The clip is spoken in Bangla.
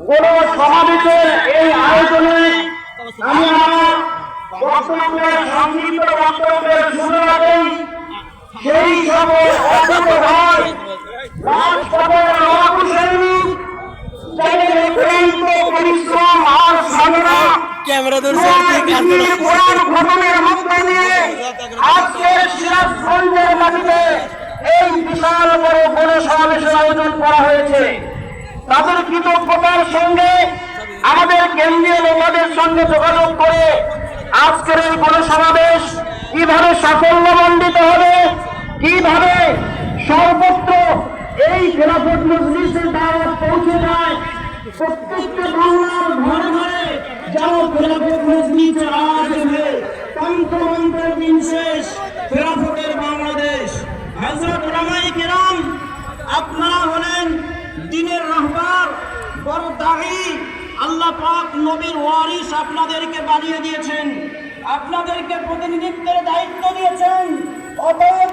কোন সমাবেশের এই আয়োজনে আমি আমার বক্তব্যের সংক্ষিপ্ত বক্তব্যের শুরু রাখি সেই সব অসংখ্য ভাই রাজপথের লড়াকু সৈনিক যাদের অক্লান্ত পরিশ্রম আর সাধনা কোরআন খতমের মধ্য দিয়ে আজকের সিরাজগঞ্জের মাটিতে এই বিশাল বড় গণসমাবেশের আয়োজন করা হয়েছে। তাদের কৃতজ্ঞতার সঙ্গে আমাদের কেন্দ্রীয় নেতাদের সঙ্গে যোগাযোগ করে আজকের এই গণসমাবেশ কিভাবে সাফল্যমণ্ডিত হবে, কিভাবে সর্বত্র এই খেলাফত মজলিসের দাওয়াত পৌঁছে যায়, প্রত্যেকটা বাংলার ঘরে ঘরে যেন খেলাফত মজলিসের আওয়াজ ওঠে। তন্ত্রমন্ত্রের দিন শেষ, খেলাফতের বাংলাদেশ। হযরত উলামায়ে কেরাম, আপনারা হলেন দ্বীনের রাহবার, বড় দাঈ। আল্লাহ পাক নবীর ওয়ারিস আপনাদেরকে বানিয়ে দিয়েছেন, আপনাদেরকে প্রতিনিধিত্বের দায়িত্ব দিয়েছেন। অতএব